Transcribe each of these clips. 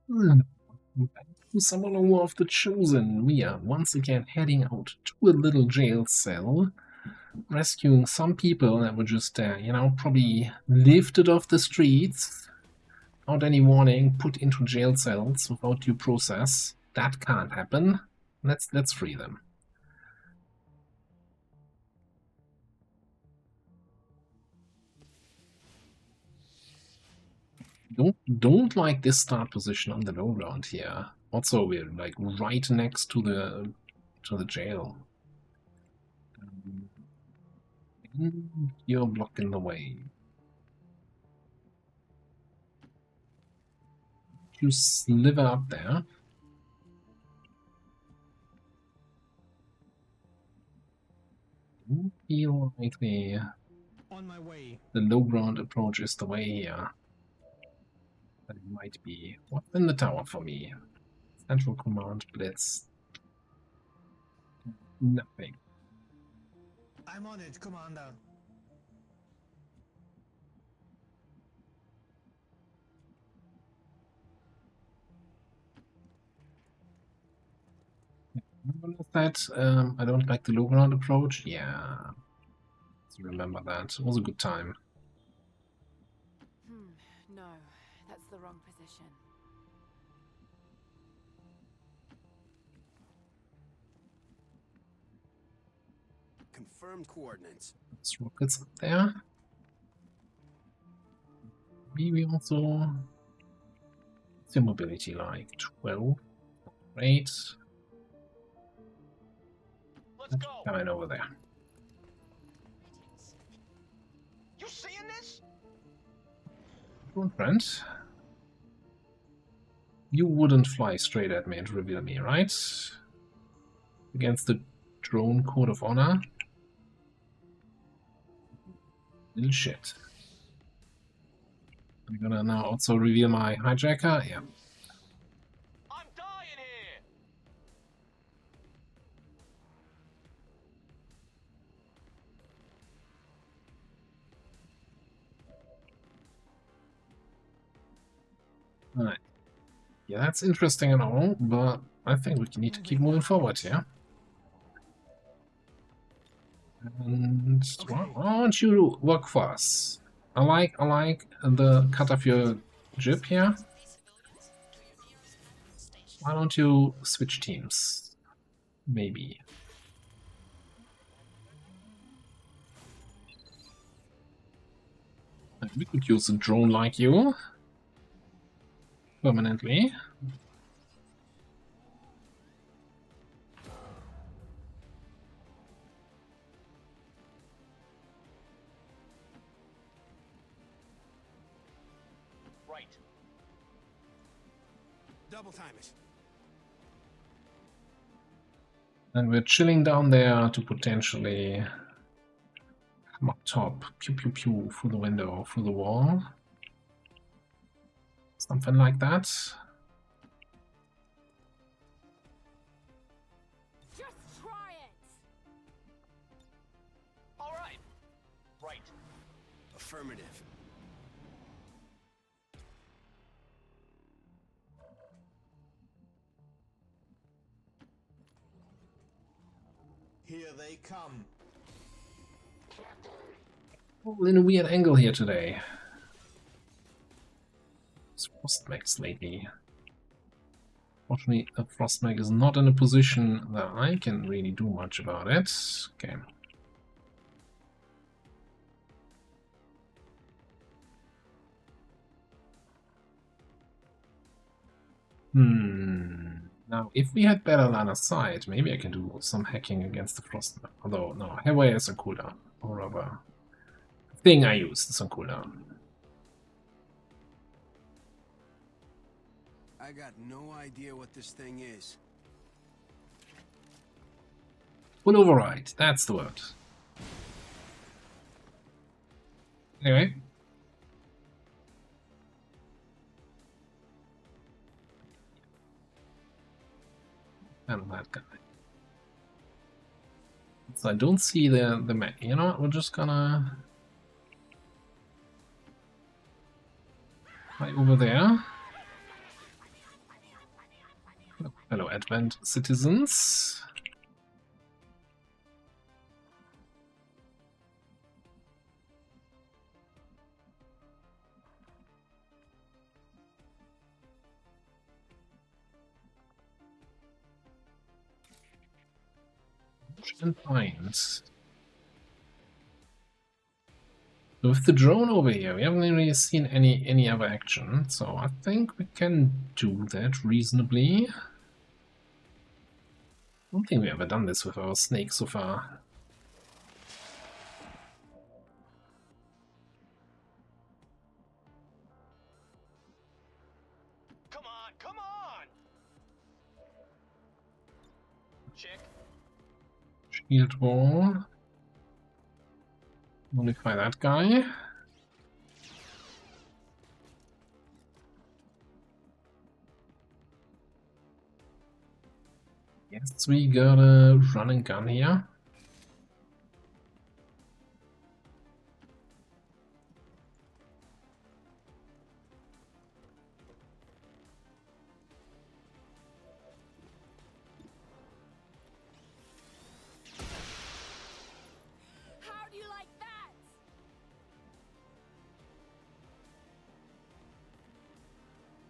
Back to Summoner War of the Chosen. We are once again heading out to a little jail cell, rescuing some people that were just, you know, probably lifted off the streets without any warning, put into jail cells without due process. That can't happen. Let's free them. Don't like this start position on the low ground here. Also, we're like right next to the jail. You're blocking the way. You sliver up there. I feel like the low ground approach is the way here. That might be. What's in the tower for me? Central command blitz. Nothing. I'm on it, Commander. That I don't like the low ground approach. Yeah, let's remember that. It was a good time. No, that's the wrong position. Confirmed coordinates. There's rockets up there. Maybe also. What's your mobility like? 12. Great. Let's go. Coming over there. You seeing this? Friend. You wouldn't fly straight at me and reveal me, right? Against the drone code of honor? Little shit. I'm gonna now also reveal my hijacker. Yeah. I'm dying here. Alright. Yeah, that's interesting and all, but I think we need to keep moving forward here. And why don't you work for us? I like the cut of your jib here. Why don't you switch teams? Maybe. We could use a drone like you. Permanently. Right. Double time it. And we're chilling down there to potentially come up top. Pew pew pew through the window, through the wall. Something like that. Just try it. All right. Right. Affirmative. Here they come. All in a weird angle here today. This Frostmax lately. Fortunately, the Frostmax is not in a position that I can really do much about it. Okay. Now, if we had better line of sight, maybe I can do some hacking against the Frostmax. Although, no, Highway is on cooldown. Or rather, the thing I use is on cooldown. I got no idea what this thing is. Full override, that's the word. Anyway. And that guy. So I don't see the man. You know what? We're just gonna fly over there. Advent citizens. And pines. With the drone over here, we haven't really seen any other action, so I think we can do that reasonably. I don't think we've ever done this with our snake so far. Come on, come on! Check. Shield wall. Modify that guy. Yes, we got a run and gun here. How do you like that?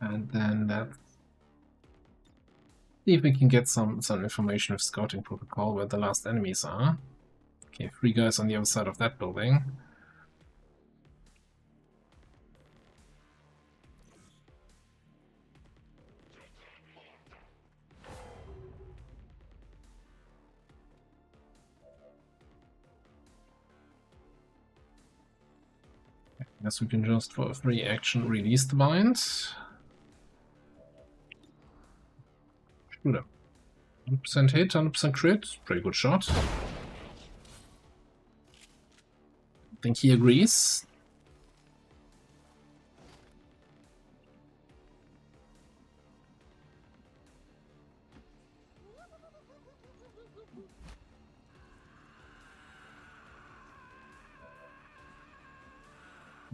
And then let's see if we can get some information of scouting protocol where the last enemies are. Okay, 3 guys on the other side of that building. Guess we can just, for a free action, release the bind. Shoot him. 100% hit, 100% crit. Pretty good shot. I think he agrees.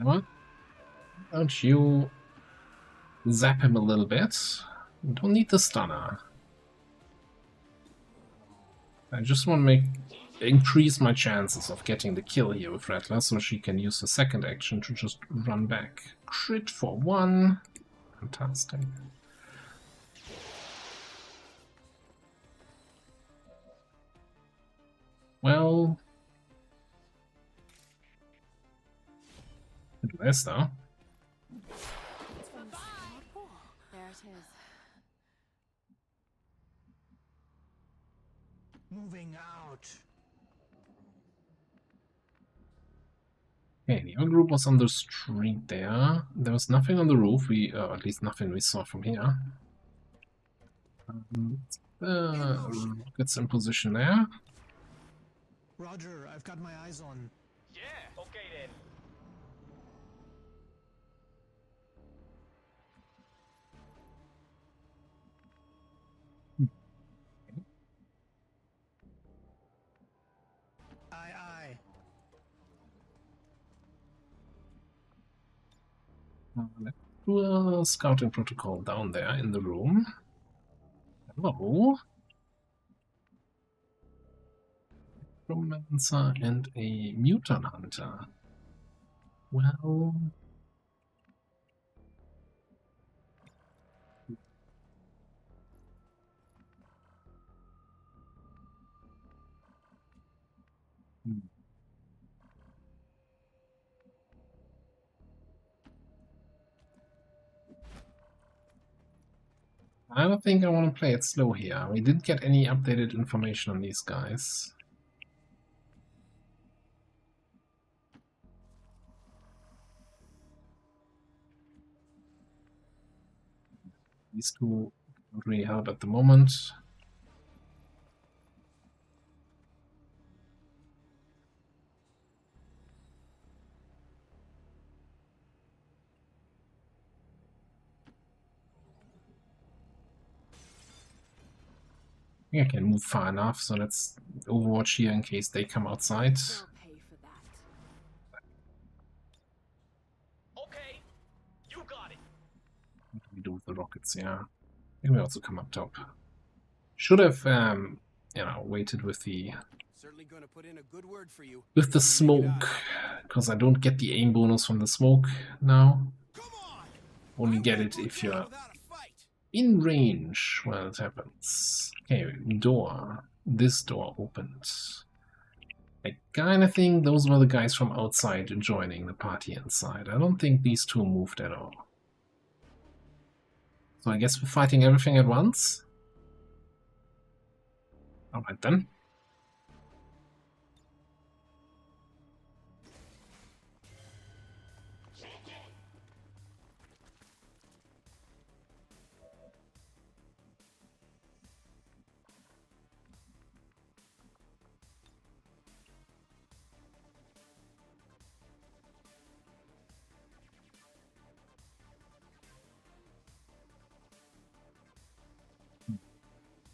Why don't you zap him a little bit? We don't need the stunner. I just want to increase my chances of getting the kill here with Rattler, so she can use the second action to just run back. Crit for 1. Fantastic. Well, do this though. There it is. Moving out. Okay, the other group was on the street there. There was nothing on the roof, at least nothing we saw from here. Rockets in position there. Roger, I've got my eyes on. Yeah, okay then. Aye, aye. Let's do a scouting protocol down there in the room. Hello. Romancer and a mutant hunter. Well, I don't think I want to play it slow here. We didn't get any updated information on these guys. These two don't really help at the moment. I think I can move far enough, so let's overwatch here in case they come outside. They'll pay for that. Okay, you got it. What do we do with the rockets? Yeah, I think we also come up top. Should have, you know, waited with the Certainly going to put in a good word for you. with the If you make it smoke, out. because I don't get the aim bonus from the smoke now. Come on! Only I get won't it go if down you're without a fight. in range when it happens. Okay, door. This door opened. I kinda think those were the guys from outside joining the party inside. I don't think these two moved at all. So I guess we're fighting everything at once? Alright then.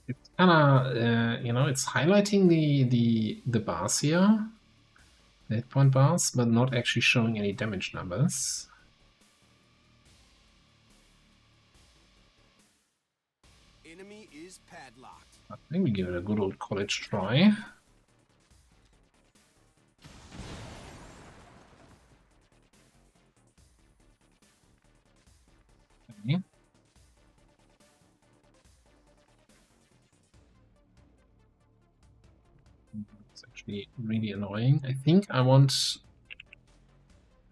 It's kinda, you know, it's highlighting the bars here, the hit point bars, but not actually showing any damage numbers. Enemy is padlocked. I think we give it a good old college try. Okay. It's actually really annoying. I think I want...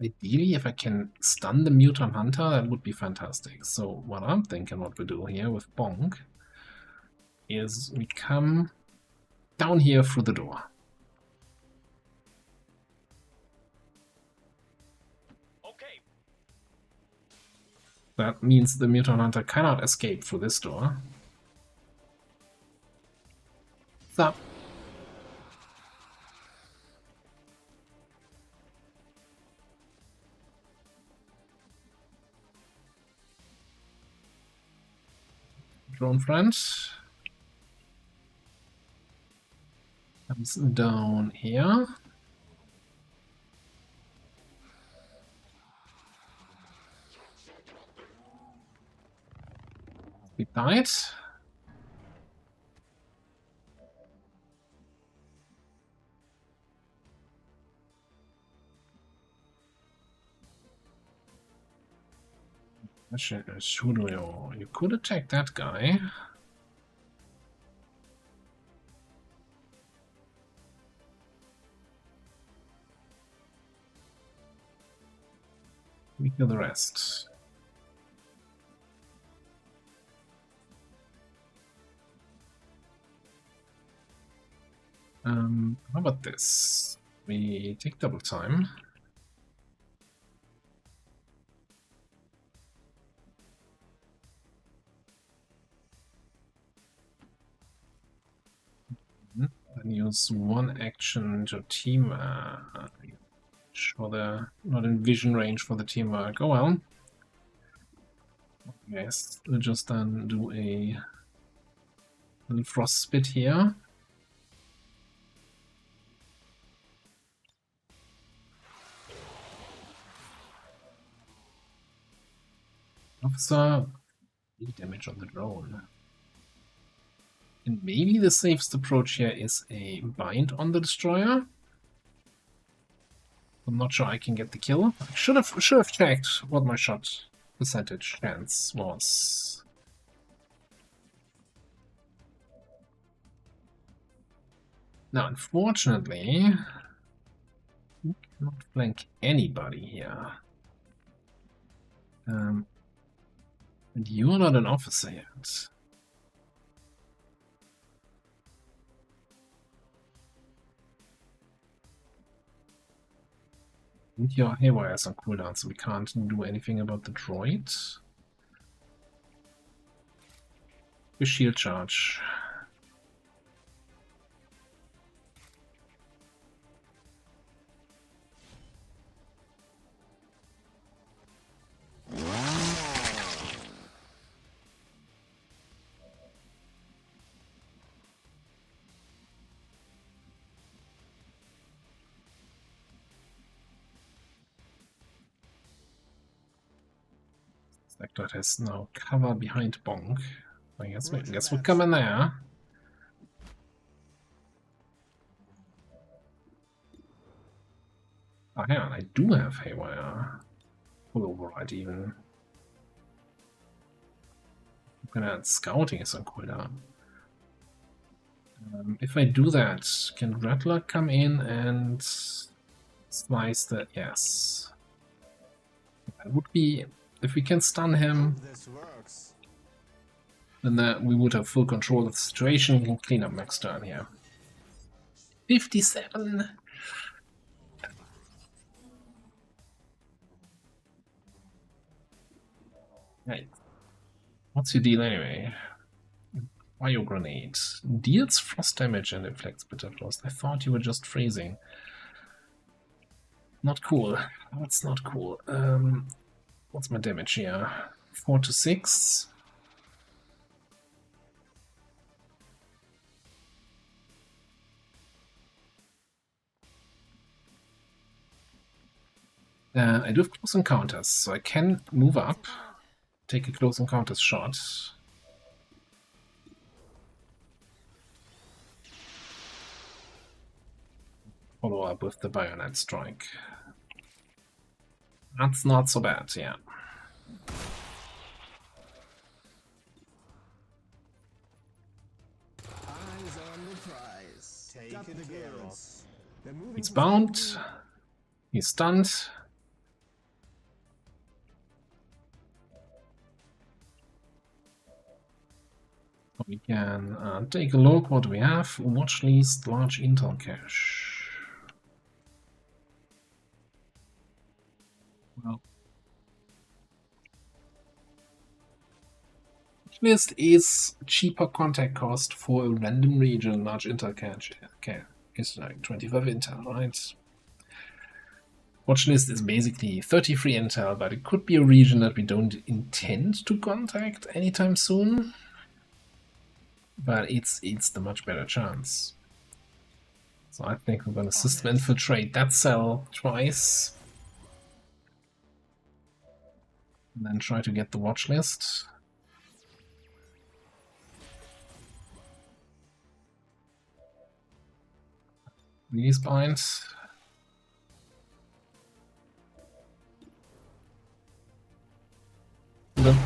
Ideally, if I can stun the Mutant Hunter, that would be fantastic. So what I'm thinking what we do here with Bonk is we come down here through the door. Okay. That means the Mutant Hunter cannot escape through this door. Stop. Drone friend comes down here. We died. You could attack that guy. We kill the rest. How about this? We take double time. Then use one action to team for the not in vision range for the teamwork. Oh well. Yes, we'll just then do a little frost spit here. Officer, damage on the drone. And maybe the safest approach here is a bind on the destroyer. I'm not sure I can get the kill. I should have checked what my shot percentage chance was. Now, unfortunately, we cannot flank anybody here. And you're not an officer yet. And your haywire is on cooldown, so we can't do anything about the droid. The shield charge. That has now cover behind Bonk. I guess we're coming there. Oh, hang on, I do have Haywire. Full override even. I'm gonna add scouting as a cooldown. If I do that, can Rattler come in and slice the... Yes. That would be... If we can stun him, This works. then we would have full control of the situation. We can clean up Max turn here. 57! Right. What's your deal anyway? Fire grenade. Deals frost damage and inflicts bitter frost. I thought you were just freezing. Not cool. That's not cool. What's my damage here? 4 to 6. I do have close encounters, so I can move up, take a close encounters shot. Follow up with the bayonet strike. That's not so bad, yeah. Eyes on the prize. Got the goods. They're moving He's for bound. something. He's stunned. We can take a look what we have. Watch list, large intel cache. Well, watch list is cheaper contact cost for a random region. Large intel cache. Okay, it's like 25 intel, right? Watch list is basically 33 intel, but it could be a region that we don't intend to contact anytime soon. But it's the much better chance. So I think we're gonna system infiltrate that cell twice. And then try to get the watch list. Release bind. Good.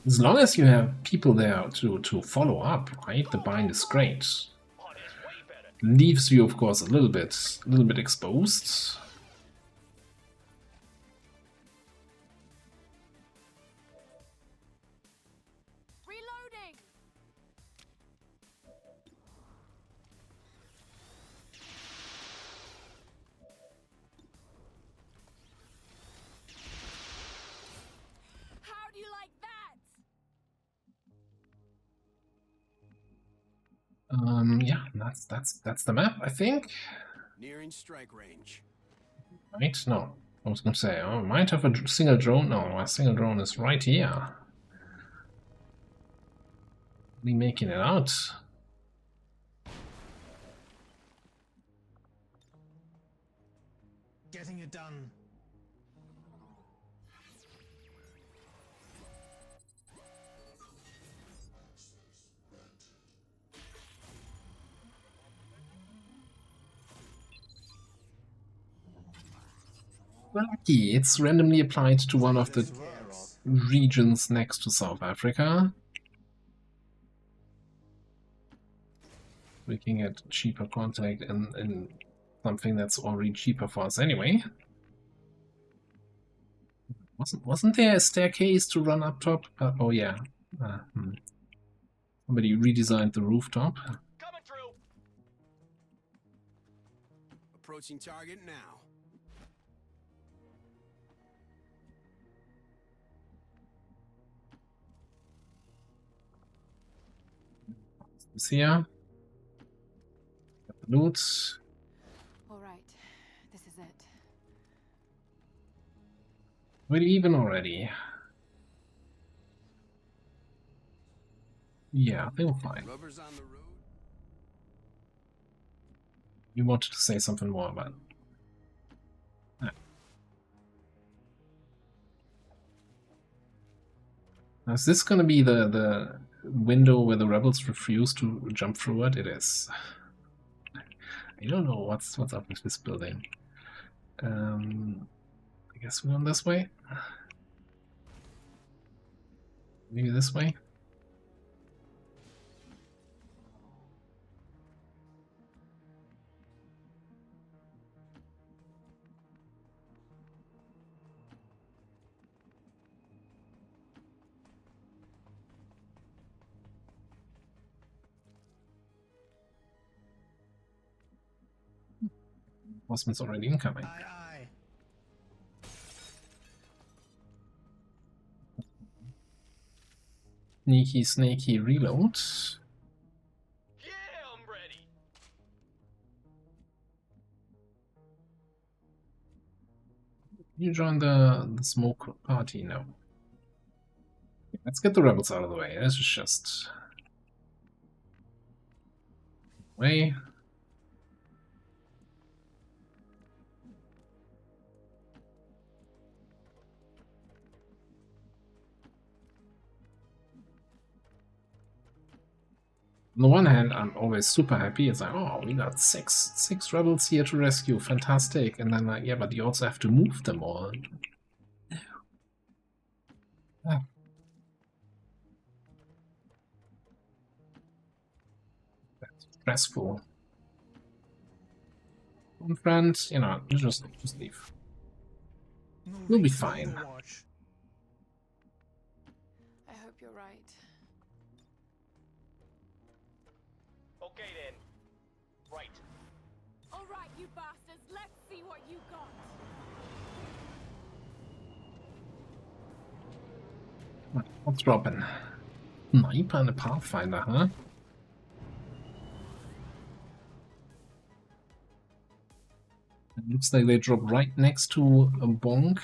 As long as you have people there to follow up, right? The bind is great. Oh, that's way better. Leaves you, of course, a little bit exposed. Reloading. How do you like that? Yeah, that's the map, I think. Nearing strike range. Right? No, I was gonna say, oh, I might have a single drone. No, my single drone is right here. We making it out. Getting it done. Lucky, it's randomly applied to one of the This works. regions next to South Africa. We can get cheaper contact in something that's already cheaper for us anyway. Wasn't there a staircase to run up top? Oh yeah. Somebody redesigned the rooftop. Coming through. Approaching target now. It's here. Got the loot. All right, this is it. We're even already. Yeah, they were fine. Rubber's on the road. You wanted to say something more about that. Now, is this going to be the window where the rebels refuse to jump through it? It is. I don't know what's up with this building. I guess we're on this way. Maybe this way. Horseman's already incoming. Aye, aye. Sneaky, snaky reload. Yeah, I'm ready. You join the smoke party now. Let's get the rebels out of the way. This is just way. On the one hand, I'm always super happy. It's like, oh, we got six rebels here to rescue, fantastic. And then like, yeah, but you also have to move them all. Ah. That's stressful. And friends, you know, just leave. We'll be fine. Overwatch. I hope you're right. Okay then. Right. All right, you bastards, let's see what you got. What's dropping? Sniper and a Pathfinder, huh? It looks like they drop right next to a bonk.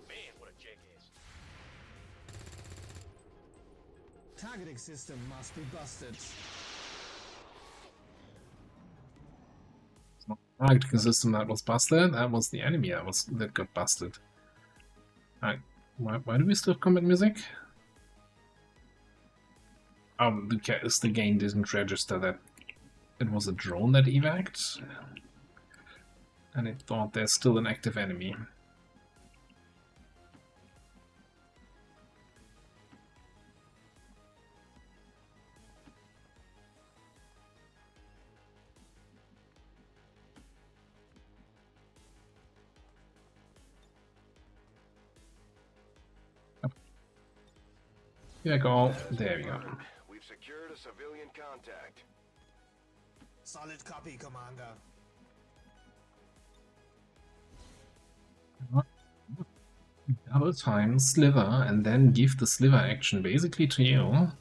Man, what a jackass. Targeting system must be busted. Targeting system that was busted. That was the enemy that got busted. Alright, why do we still have combat music? The game didn't register that it was a drone that evac'd, and it thought there's still an active enemy. Here we go. There we go. We've secured a civilian contact. Solid copy, Commander. Double time sliver and then give the sliver action basically to you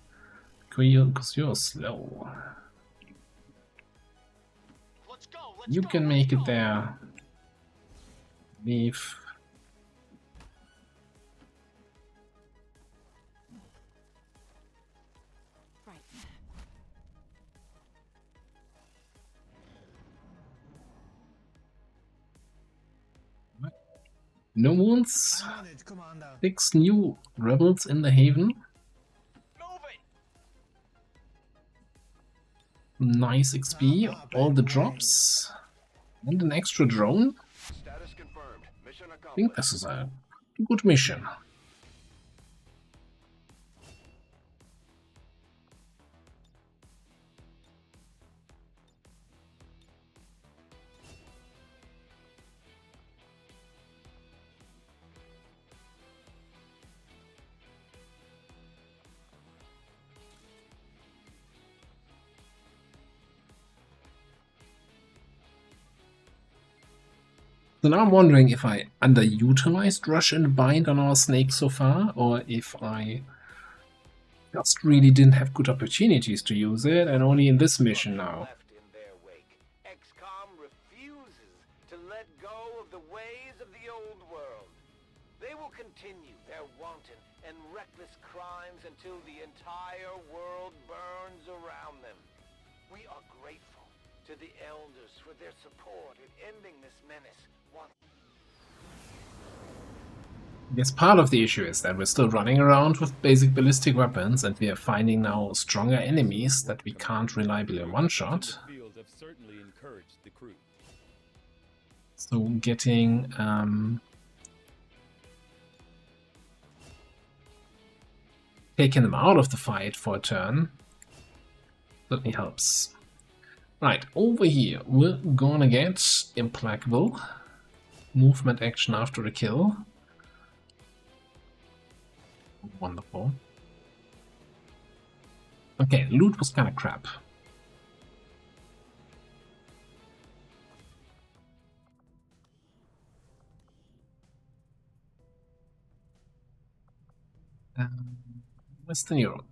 because you're slow. Let's go. You can make it there. Leave. Right. No wounds. I'm on it, Commander. 6 new rebels in the haven. Moving. Nice XP. All the drops. And an extra drone. Status confirmed. Mission I think accomplished. this is a good mission. So now I'm wondering if I underutilized Rush and Bind on our snake so far, or if I just really didn't have good opportunities to use it, and only in this mission now. Left in their wake. XCOM refuses to let go of the ways of the old world. They will continue their wanton and reckless crimes until the entire world burns around them. We are grateful to the elders for their support in ending this menace once. I guess part of the issue is that we're still running around with basic ballistic weapons, and we are finding now stronger enemies that we can't reliably one-shot. So getting taking them out of the fight for a turn certainly helps. Right, over here we're gonna get Implacable. Movement action after a kill. Wonderful. Okay, loot was kind of crap. Western Europe.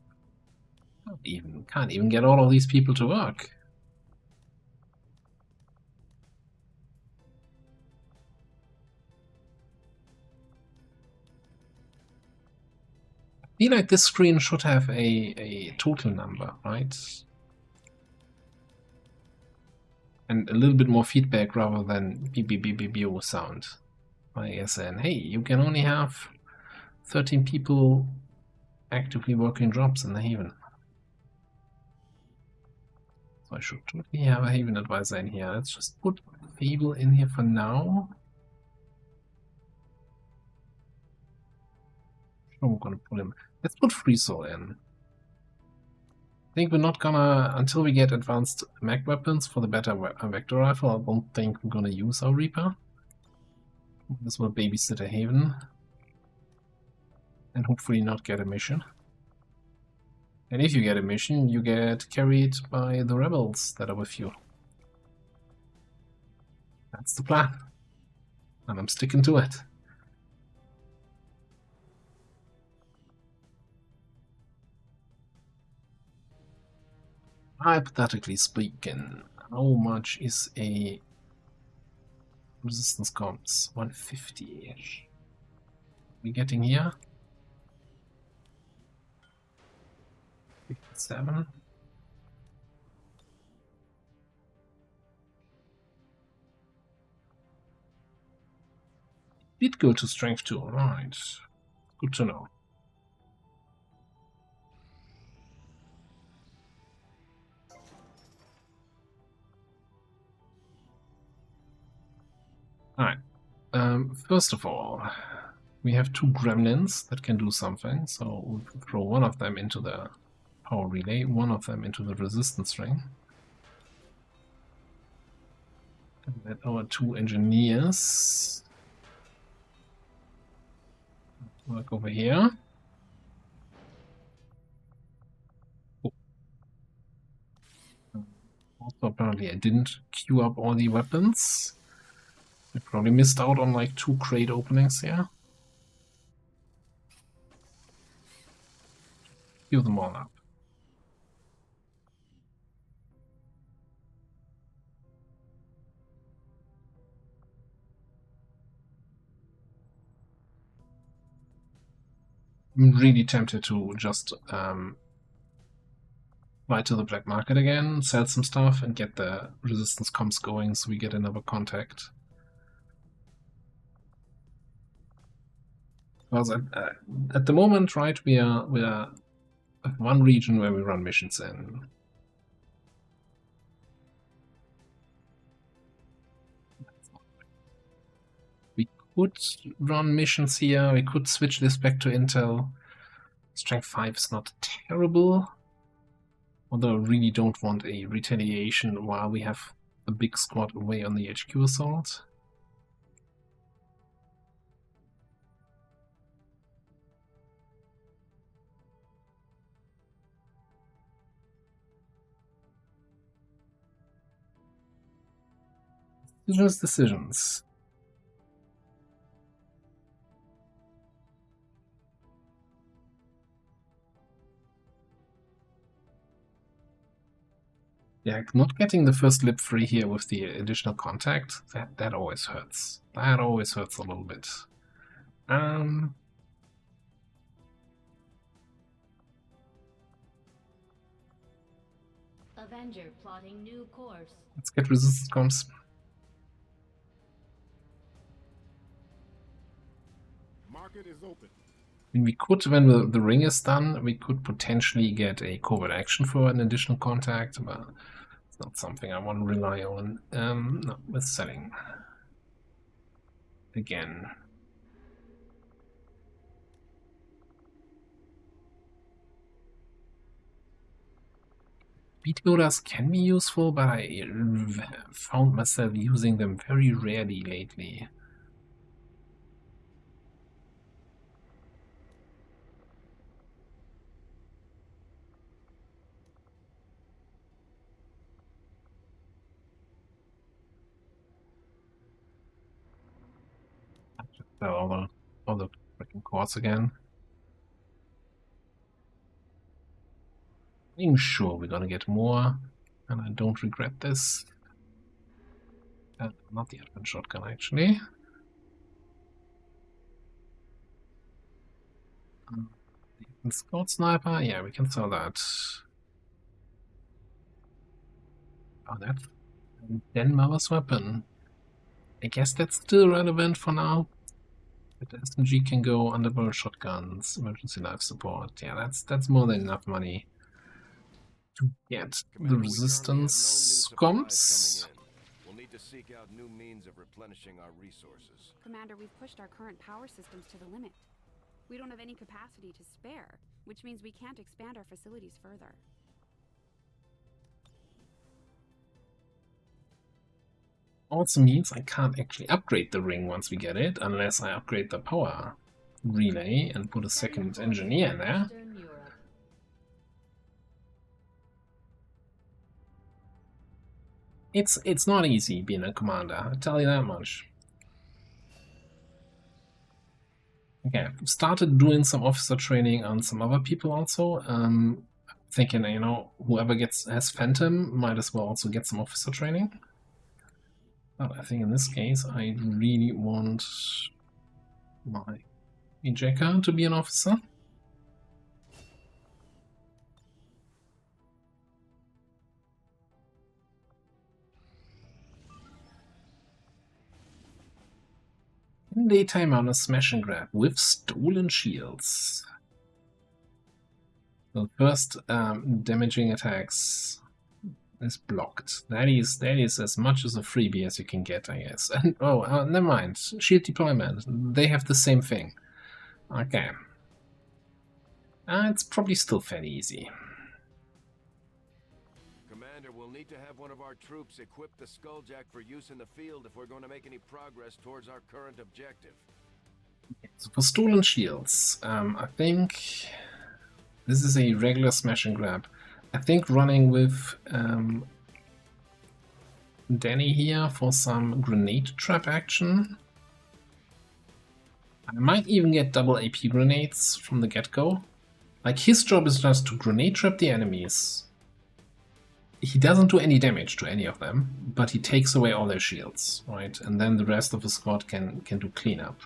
Can't even get all of these people to work. I feel like this screen should have a total number, right? And a little bit more feedback rather than beep beep beep beep beep sound. Like saying, hey, you can only have 13 people actively working jobs in the Haven. So I should totally have a Haven advisor in here. Let's just put Fable in here for now. Sure, we're gonna put him. Let's put Free Soul in. I think we're not gonna, until we get advanced mag weapons for the better vector rifle, I don't think we're gonna use our Reaper. This will babysit a Haven. And hopefully not get a mission. And if you get a mission, you get carried by the rebels that are with you. That's the plan. And I'm sticking to it. Hypothetically speaking, how much is a resistance comps? 150-ish. We getting here? 57. Did go to strength 2, right. Good to know. Alright. First of all, we have 2 gremlins that can do something, so we'll throw one of them into the power relay, one of them into the resistance ring. And let our 2 engineers work over here. Oh. Also, apparently I didn't queue up all the weapons. I probably missed out on like 2 crate openings here. Queue them all up. I'm really tempted to just fly to the black market again, sell some stuff, and get the resistance comps going so we get another contact. Because at the moment, right, we are one region where we run missions in. We could run missions here. We could switch this back to Intel. Strength 5 is not terrible. Although I really don't want a retaliation while we have a big squad away on the HQ assault. Decisions. Yeah, not getting the first lip free here with the additional contact, that always hurts. That always hurts a little bit. Avenger plotting new course. Let's get resistance comms. target is open. I mean, we could, when the ring is done, we could potentially get a covert action for an additional contact, but it's not something I want to rely on. No, with selling. Again. Speed loaders can be useful, but I found myself using them very rarely lately. All the freaking cores again. I'm sure we're gonna get more, and I don't regret this. Not the advent shotgun, actually. The scout sniper, yeah, we can sell that. Oh, that's a Denmar's weapon. I guess that's still relevant for now. But the SMG can go underbarrel shotguns, emergency life support. Yeah, that's more than enough money to get the resistance comps. We'll need to seek out new means of replenishing our resources. Commander, we've pushed our current power systems to the limit. We don't have any capacity to spare, which means we can't expand our facilities further. Also means I can't actually upgrade the ring once we get it, unless I upgrade the power relay and put a second engineer in there. Eastern Europe. It's not easy being a commander, I tell you that much. Okay, started doing some officer training on some other people also. Thinking, you know, whoever has Phantom might as well also get some officer training. But I think in this case I really want my Ejeka to be an officer. In daytime on a smash and grab with stolen shields. So first damaging attacks is blocked. That is as much as a freebie as you can get, I guess. And never mind. Shield deployment. They have the same thing. Okay. It's probably still fairly easy. Commander, we'll need to have one of our troops equip the Skulljack for use in the field if we're going to make any progress towards our current objective. So for stolen shields, I think this is a regular smash and grab. I think running with Danny here for some grenade trap action. I might even get double AP grenades from the get-go. Like, his job is just to grenade trap the enemies. He doesn't do any damage to any of them, but he takes away all their shields, right? And then the rest of the squad can do cleanup.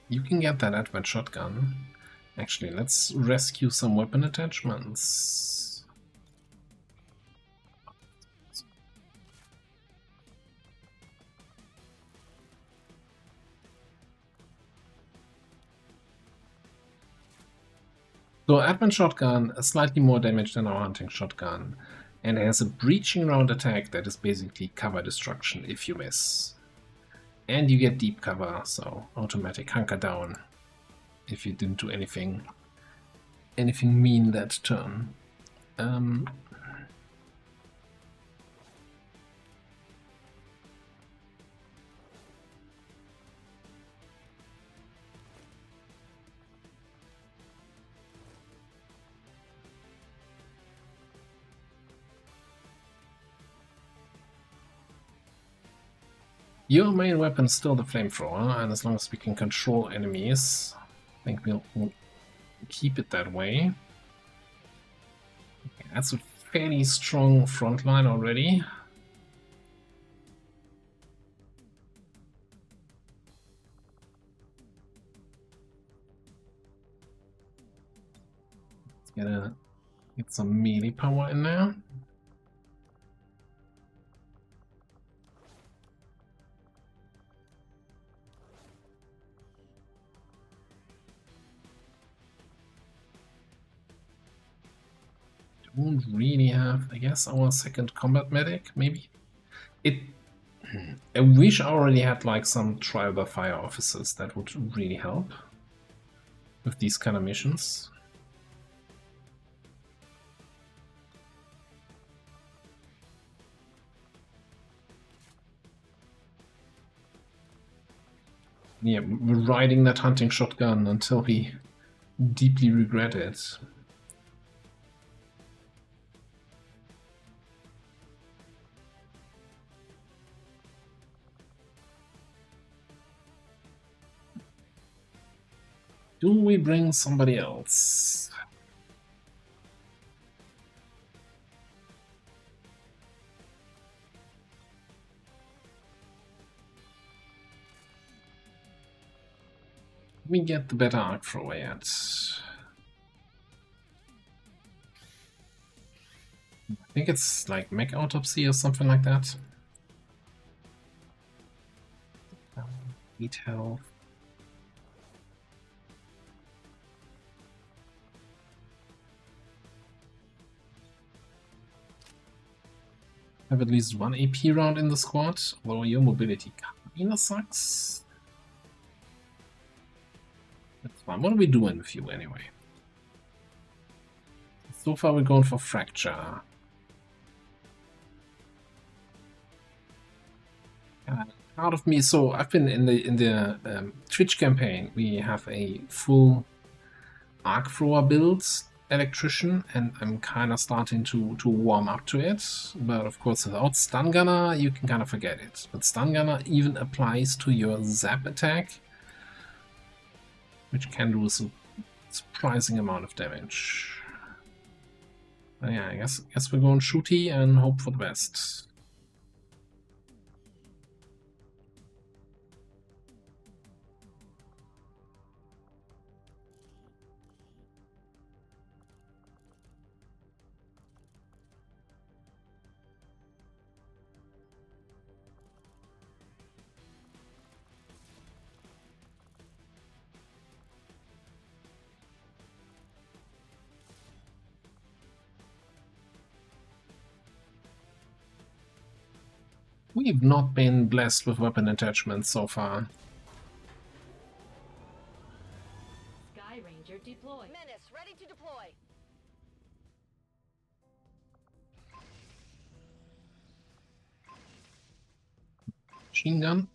You can get that advent shotgun. Actually, let's rescue some weapon attachments. So advent shotgun is slightly more damage than our hunting shotgun, and it has a breaching round attack that is basically cover destruction if you miss. And you get deep cover, so automatic hunker down if you didn't do anything mean that turn. Your main weapon is still the flamethrower, and as long as we can control enemies, I think we'll keep it that way. Okay, that's a fairly strong front line already. Get some melee power in there. Don't really have, I guess, our second combat medic, maybe? I wish I already had like some trial by fire officers. That would really help with these kind of missions. Yeah, we're riding that hunting shotgun until we deeply regret it. Do we bring somebody else? We get the better arc thrower yet. I think it's like mech autopsy or something like that. 8 health. Have at least one AP round in the squad, although your mobility kinda sucks. That's fine. What are we doing with you anyway? So far we're going for fracture. Out of me, so I've been in the Twitch campaign. We have a full arc thrower build electrician, and I'm kind of starting to warm up to it. But of course, without stun gunner, you can kind of forget it. But stun gunner even applies to your zap attack, which can do a surprising amount of damage. But yeah, I guess we're going shooty and hope for the best. We've not been blessed with weapon attachments so far. Sky Ranger deployed. Menace, ready to deploy. Machine gun.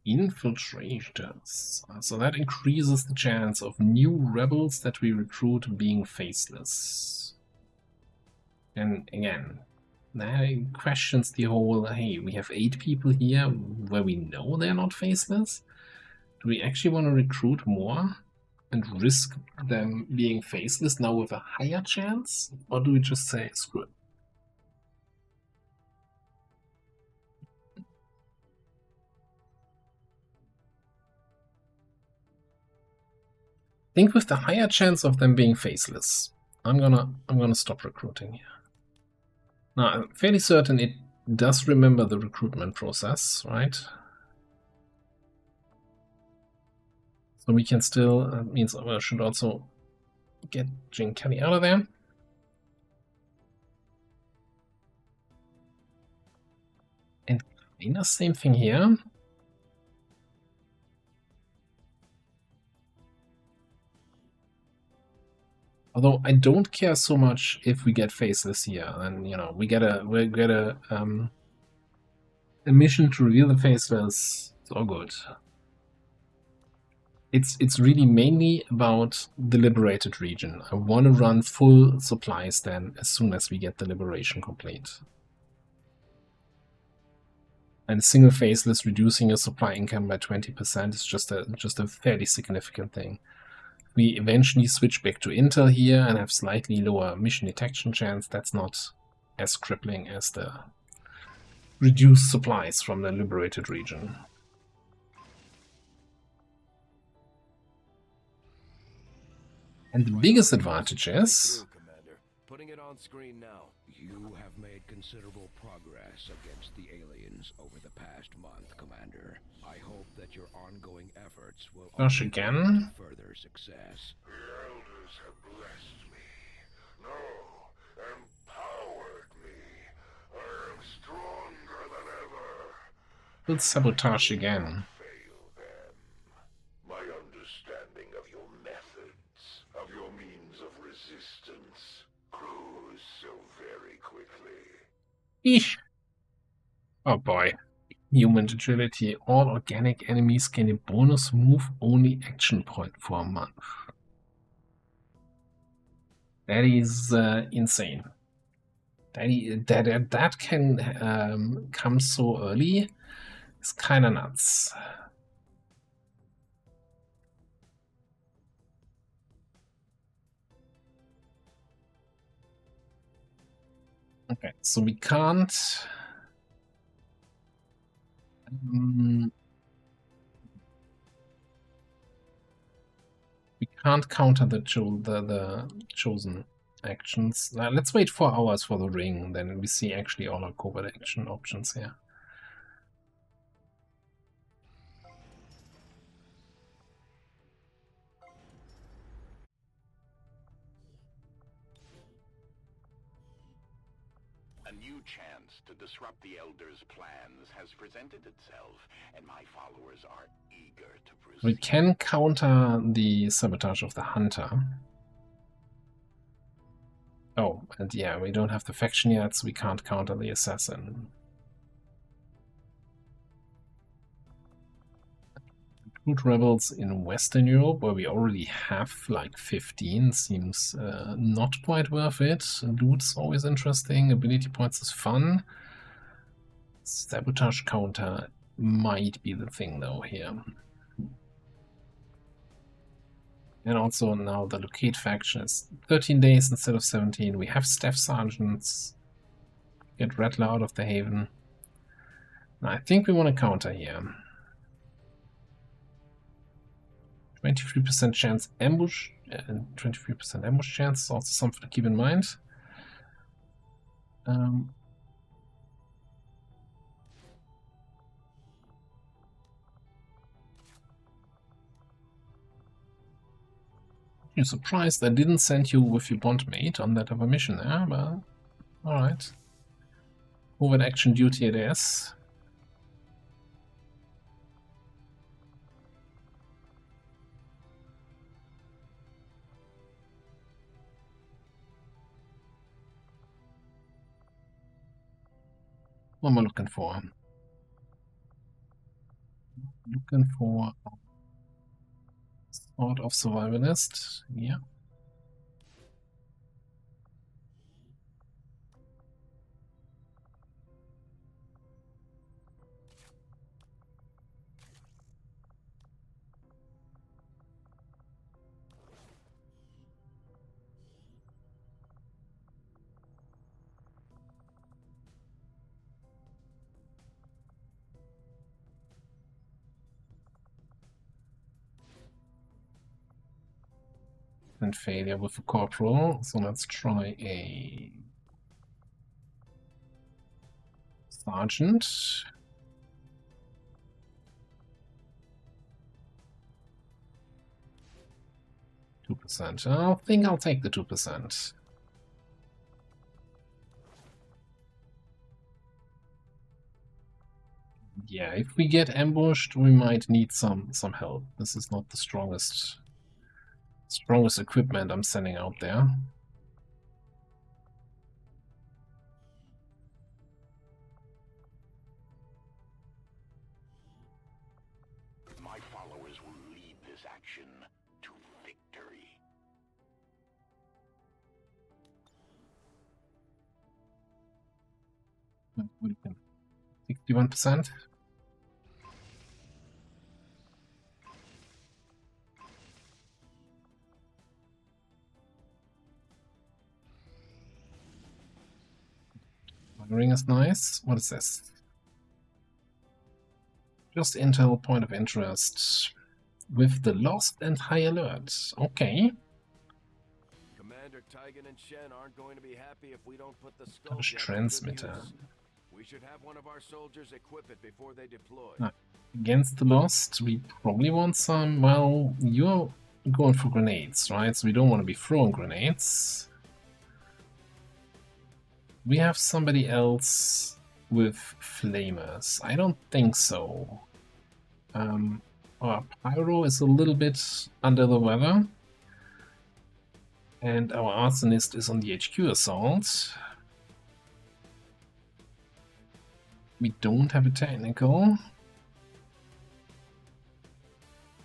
Infiltrators. So that increases the chance of new rebels that we recruit being faceless. And again, that questions the whole, hey, we have 8 people here where we know they're not faceless. Do we actually want to recruit more and risk them being faceless now with a higher chance? Or do we just say, screw it? I think with the higher chance of them being faceless, I'm gonna stop recruiting here. Now, I'm fairly certain it does remember the recruitment process, right? So we can still, means I should also get Jane Kelly out of there. And kinda same thing here. Although I don't care so much if we get faceless here, and you know we get a mission to reveal the faceless. It's all good. It's really mainly about the liberated region. I want to run full supplies then as soon as we get the liberation complete. And single faceless reducing your supply income by 20% is just a fairly significant thing. We eventually switch back to Intel here and have slightly lower mission detection chance. That's not as crippling as the reduced supplies from the liberated region. And the biggest advantage is... Commander. Putting it on screen now. You have made considerable progress against the aliens over the past month, Commander. I hope that your ongoing efforts will Gosh, only again? lead to further success. The elders have blessed me. No, empowered me. I am stronger than ever. We'll sabotage again. Fail them. My understanding of your methods, of your means of resistance, grows so very quickly. Eesh. Oh boy. Human agility. All organic enemies gain a bonus move-only action point for a month. That is insane. That can come so early. It's kind of nuts. Okay, so we can't... we can't counter the chosen actions. Let's wait 4 hours for the ring, then we see actually all our covert action options here. A new chance to disrupt the Elders' plans has presented itself, and my followers are eager to proceed. We can counter the sabotage of the Hunter. Oh, and yeah, we don't have the faction yet, so we can't counter the Assassin. Recruit rebels in Western Europe, where we already have like 15, seems not quite worth it. Loot's always interesting, ability points is fun. Sabotage counter might be the thing though here. And also now the locate faction is 13 days instead of 17. We have staff sergeants. Get Rattler out of the haven. And I think we want to counter here. 23% chance ambush, and 23% ambush chance is also something to keep in mind. You're surprised I didn't send you with your bondmate on that other mission there, but alright. Covert action duty it is. What am I looking for? Looking for sort of survivalist, yeah. And failure with the corporal, so let's try a sergeant. 2%. I think I'll take the 2%. Yeah, if we get ambushed, we might need some help. This is not the strongest equipment I'm sending out there. My followers will lead this action to victory. What do you think? 61%? Ring is nice. What is this? Just intel point of interest with the lost and high alert. Okay. Tigan and Shen aren't going to be happy if we don't put the Touch skulljack to good transmitter. use. We should have one of our soldiers equip it before they deploy. Against the Lost, we probably want some... Well, you're going for grenades, right? So we don't want to be throwing grenades. We have somebody else with flamers. I don't think so. Our Pyro is a little bit under the weather. And our Arsonist is on the HQ assault. We don't have a technical.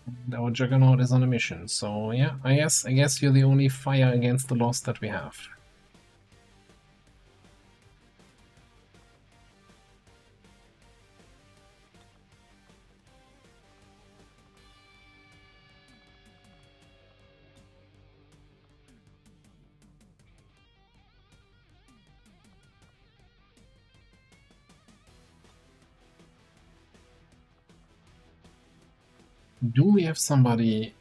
And our Juggernaut is on a mission. So yeah, I guess you're the only fire against the Lost that we have. Do we have somebody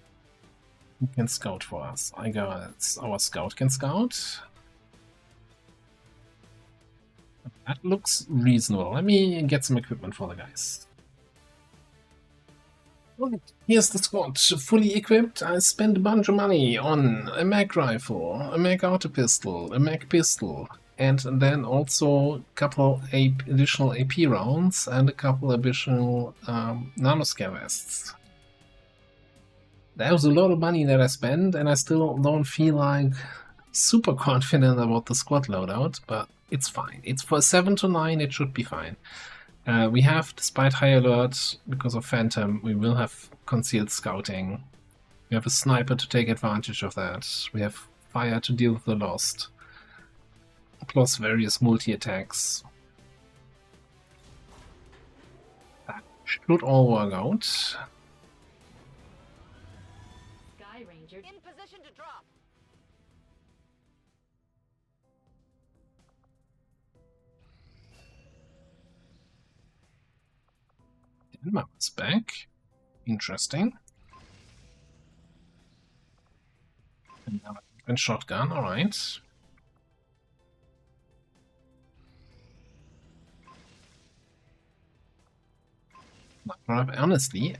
who can scout for us? I guess our scout can scout. That looks reasonable. Let me get some equipment for the guys. Right, here's the squad, fully equipped. I spent a bunch of money on a mag rifle, a mag auto pistol, a mag pistol, and then also a couple additional AP rounds and a couple additional nanoscale vests. That was a lot of money that I spent, and I still don't feel like super confident about the squad loadout, but it's fine. It's for 7 to 9, it should be fine. We have, despite high alert, because of Phantom, we will have concealed scouting. We have a sniper to take advantage of that. We have fire to deal with the Lost. Plus various multi-attacks. That should all work out. Sky Ranger In position to drop. Denmark is back. Interesting. And now a shotgun, alright. Honestly,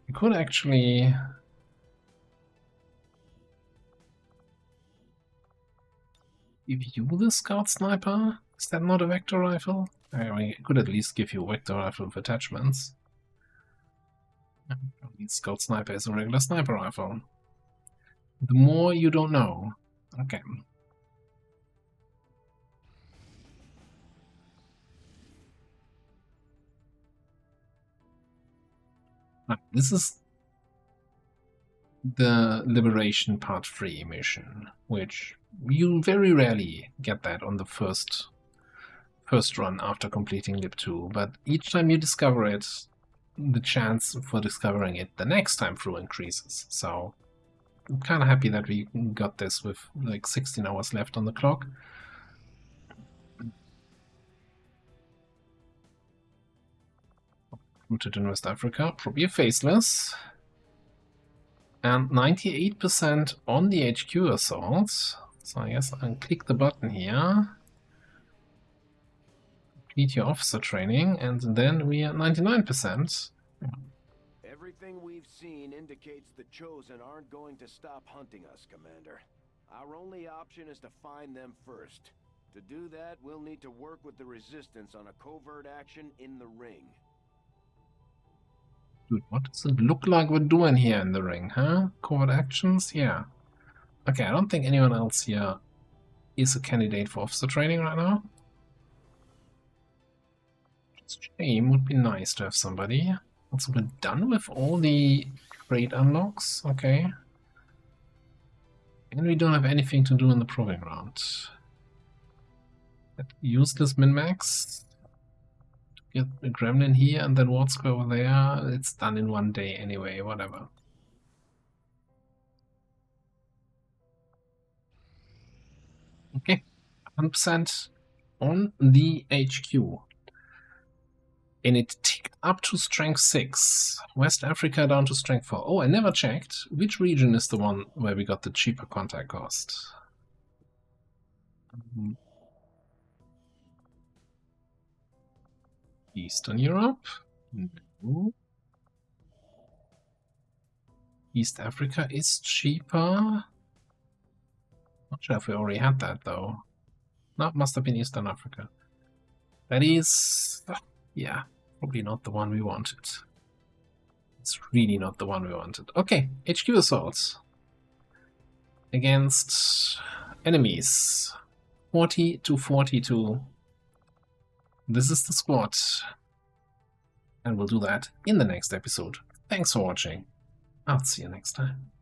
we could actually give you the scout sniper. Is that not a vector rifle? I mean, I could at least give you a vector rifle with attachments. Scout sniper is a regular sniper rifle. The more you don't know. Okay. This is the Liberation Part 3 mission, which you very rarely get that on the first run after completing Lib 2, but each time you discover it, the chance for discovering it the next time through increases. So I'm kind of happy that we got this with like 16 hours left on the clock. Rooted in West Africa, probably a faceless. And 98% on the HQ assault. So I guess I'll click the button here. Complete your officer training, and then we are 99%. Everything we've seen indicates the Chosen aren't going to stop hunting us, Commander. Our only option is to find them first. To do that, we'll need to work with the Resistance on a covert action in the ring. Dude, what does it look like we're doing here in the ring, huh? Covert actions? Yeah. Okay, I don't think anyone else here is a candidate for officer training right now. Shame, would be nice to have somebody. Also, we're done with all the trade unlocks, okay. And we don't have anything to do in the proving round. That useless min-max. Get a gremlin here and then WOTC over there. It's done in one day anyway, whatever. Okay, 100% on the HQ. And it ticked up to strength 6. West Africa down to strength 4. Oh, I never checked. Which region is the one where we got the cheaper contact cost? Eastern Europe? No. East Africa is cheaper. Not sure if we already had that though. No, must have been Eastern Africa. That is, yeah, probably not the one we wanted. It's really not the one we wanted. Okay, HQ assaults against enemies. 40 to 42. This is the squad. And we'll do that in the next episode. Thanks for watching. I'll see you next time.